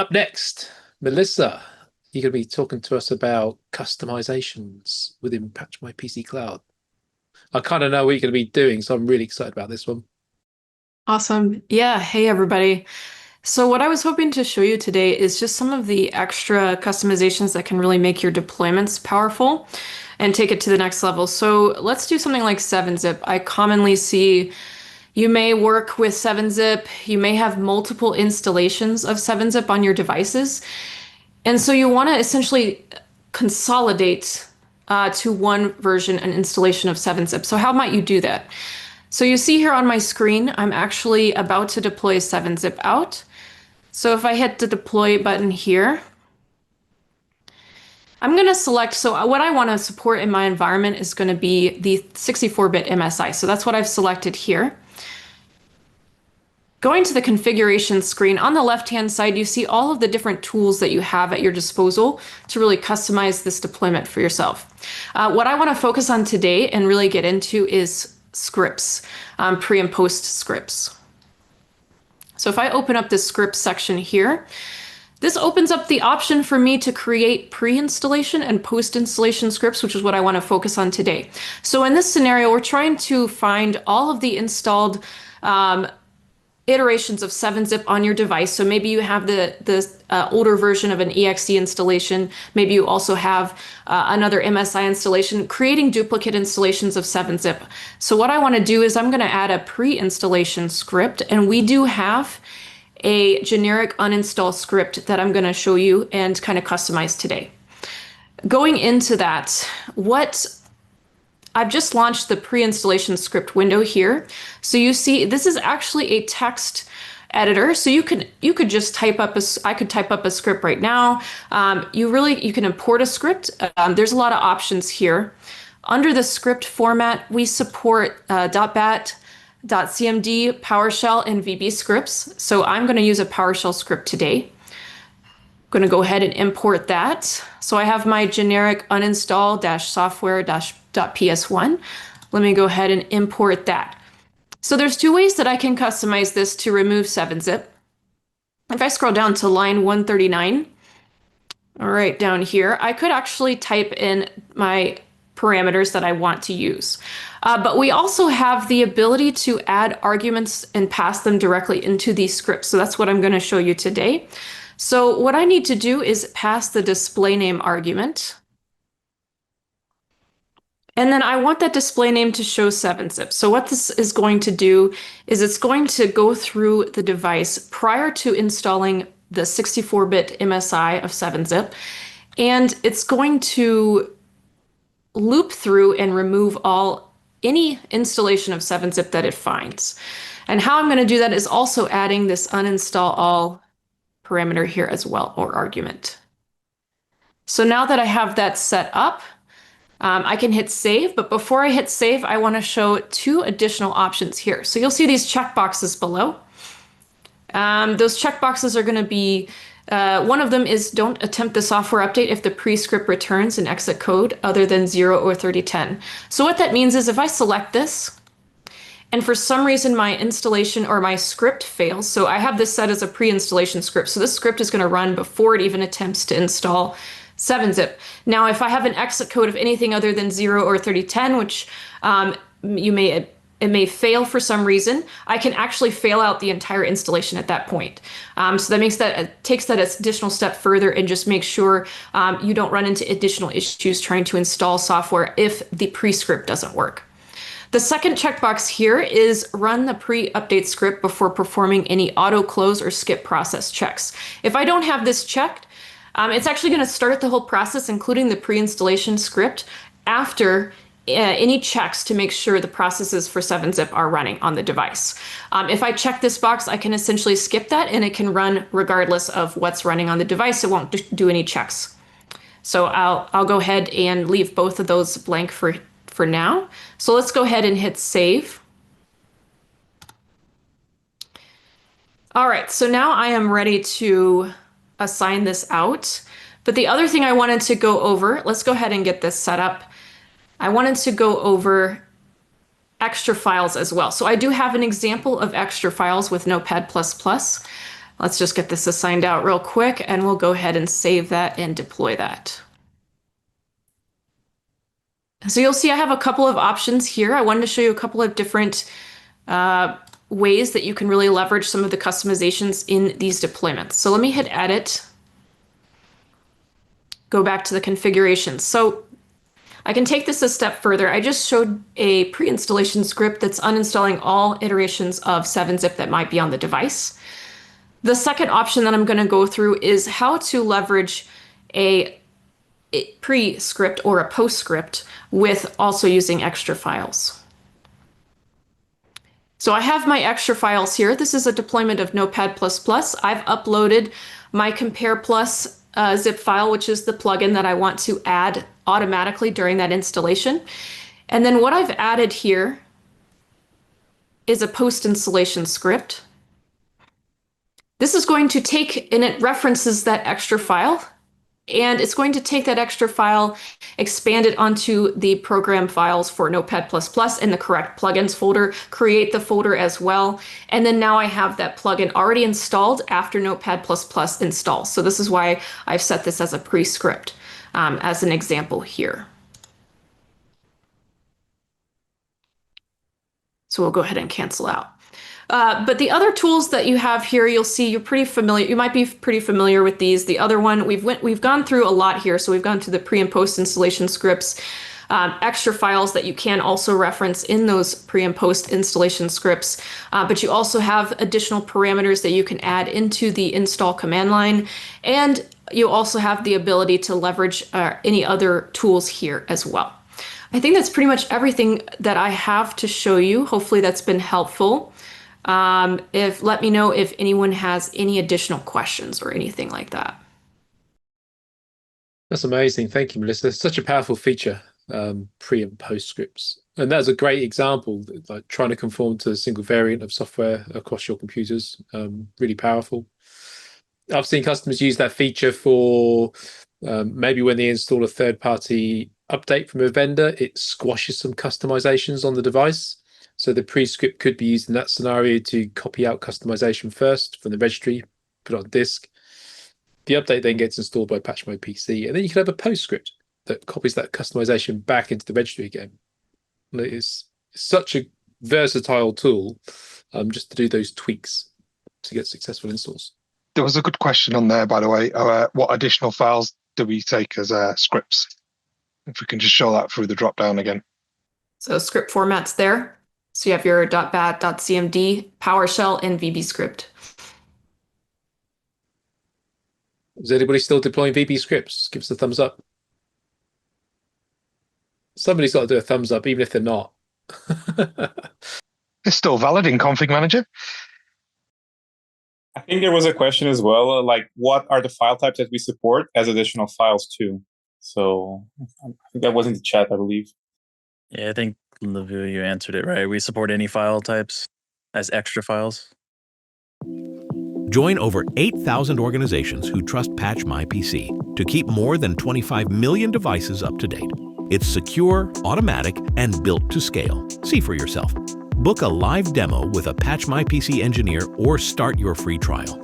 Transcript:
Up next, Melissa, you're going to be talking to us about customizations within Patch My PC Cloud. I kind of know what you're going to be doing, so I'm really excited about this one. Awesome. Yeah. Hey, everybody. So what I was hoping to show you today is just some of the extra customizations that can really make your deployments powerful and take it to the next level. So let's do something like 7-zip. I commonly see you may work with 7-zip. You may have multiple installations of 7-zip on your devices. And so you want to essentially consolidate to one version and installation of 7-zip. So how might you do that? So you see here on my screen, I'm actually about to deploy 7-zip out. So if I hit the deploy button here, I'm going to select, so what I want to support in my environment is going to be the 64-bit MSI. So that's what I've selected here. Going to the configuration screen, on the left-hand side, you see all of the different tools that you have at your disposal to really customize this deployment for yourself. What I want to focus on today and really get into is scripts, pre and post scripts. So if I open up this script section here, this opens up the option for me to create pre-installation and post-installation scripts, which is what I want to focus on today. So in this scenario, we're trying to find all of the installed iterations of 7-zip on your device. So maybe you have the older version of an exe installation. Maybe you also have another MSI installation, creating duplicate installations of 7-zip. So what I want to do is I'm going to add a pre-installation script, and we do have a generic uninstall script that I'm going to show you and kind of customize today. Going into that, I've just launched the pre-installation script window here. So you see, this is actually a text editor. So you could just type up I could type up a script right now. You can import a script. There's a lot of options here. Under the script format, we support .bat, .cmd, PowerShell, and VBScripts. So I'm going to use a PowerShell script today. I'm going to go ahead and import that. So I have my generic uninstall-software-ps1. Let me go ahead and import that. So there's two ways that I can customize this to remove 7-zip. If I scroll down to line 139, right down here, I could actually type in my parameters that I want to use. But we also have the ability to add arguments and pass them directly into these scripts. So that's what I'm going to show you today. So what I need to do is pass the DisplayName argument. And then I want that DisplayName to show 7-zip. So what this is going to do is it's going to go through the device prior to installing the 64-bit MSI of 7-zip. And it's going to loop through and remove any installation of 7-zip that it finds. And how I'm going to do that is also adding this UninstallAll parameter here as well, or argument. So now that I have that set up, I can hit save, but before I hit save, I want to show two additional options here. So you'll see these checkboxes below. Those checkboxes are going to be, one of them is don't attempt the software update if the pre-script returns an exit code other than 0 or 3010. So what that means is if I select this, and for some reason my installation or my script fails, so I have this set as a pre-installation script, so this script is going to run before it even attempts to install 7-zip. Now, if I have an exit code of anything other than 0 or 3010, which it may fail for some reason, I can actually fail out the entire installation at that point. So that takes that additional step further and just makes sure you don't run into additional issues trying to install software if the pre-script doesn't work. The second checkbox here is run the pre-update script before performing any auto close or skip process checks. If I don't have this checked, it's actually going to start the whole process, including the pre-installation script, after any checks to make sure the processes for 7-zip are running on the device. If I check this box, I can essentially skip that and it can run regardless of what's running on the device. It won't do any checks. So I'll go ahead and leave both of those blank for now. So let's go ahead and hit save. All right, so now I am ready to assign this out. But the other thing I wanted to go over, let's go ahead and get this set up. I wanted to go over extra files as well. So I do have an example of extra files with Notepad++. Let's just get this assigned out real quick and we'll go ahead and save that and deploy that. So you'll see I have a couple of options here. I wanted to show you a couple of different ways that you can really leverage some of the customizations in these deployments. So let me hit edit, go back to the configuration. So I can take this a step further. I just showed a pre-installation script that's uninstalling all iterations of 7-zip that might be on the device. The second option that I'm going to go through is how to leverage a pre-script or a post-script with also using extra files. So I have my extra files here. This is a deployment of Notepad++. I've uploaded my compare plus zip file, which is the plugin that I want to add automatically during that installation. And then what I've added here is a post-installation script. This is going to take, and it references that extra file, and it's going to take that extra file, expand it onto the program files for Notepad++ in the correct plugins folder, create the folder as well. And then now I have that plugin already installed after Notepad++ installs. So this is why I've set this as a pre-script as an example here. So we'll go ahead and cancel out. But the other tools that you have here, you'll see you're pretty familiar. You might be pretty familiar with these. The other one, we've gone through a lot here. So we've gone to the pre and post installation scripts, extra files that you can also reference in those pre and post installation scripts. But you also have additional parameters that you can add into the install command line. And you also have the ability to leverage any other tools here as well. I think that's pretty much everything that I have to show you. Hopefully that's been helpful. Let me know if anyone has any additional questions or anything like that. That's amazing. Thank you, Melissa. It's such a powerful feature, pre and post scripts. And that's a great example, like trying to conform to a single variant of software across your computers. Really powerful. I've seen customers use that feature for maybe when they install a third-party update from a vendor, it squashes some customizations on the device. So the pre-script could be used in that scenario to copy out customization first from the registry, put it on disk. The update then gets installed by Patch My PC, and then you can have a postscript that copies that customization back into the registry again. And it is such a versatile tool just to do those tweaks to get successful installs. There was a good question on there, by the way. What additional files do we take as scripts? If we can just show that through the drop down again. So script formats there. So you have your .bat, .cmd, PowerShell, and VBScript. Is anybody still deploying VBScripts? Give us a thumbs up. Somebody's got to do a thumbs up, even if they're not. It's still valid in Config Manager. I think there was a question as well, like what are the file types that we support as additional files too? So I think that was in the chat, I believe. Yeah, I think, Livu, you answered it right. We support any file types as extra files. Join over 8,000 organizations who trust Patch My PC to keep more than 25 million devices up to date. It's secure, automatic, and built to scale. See for yourself. Book a live demo with a Patch My PC engineer or start your free trial.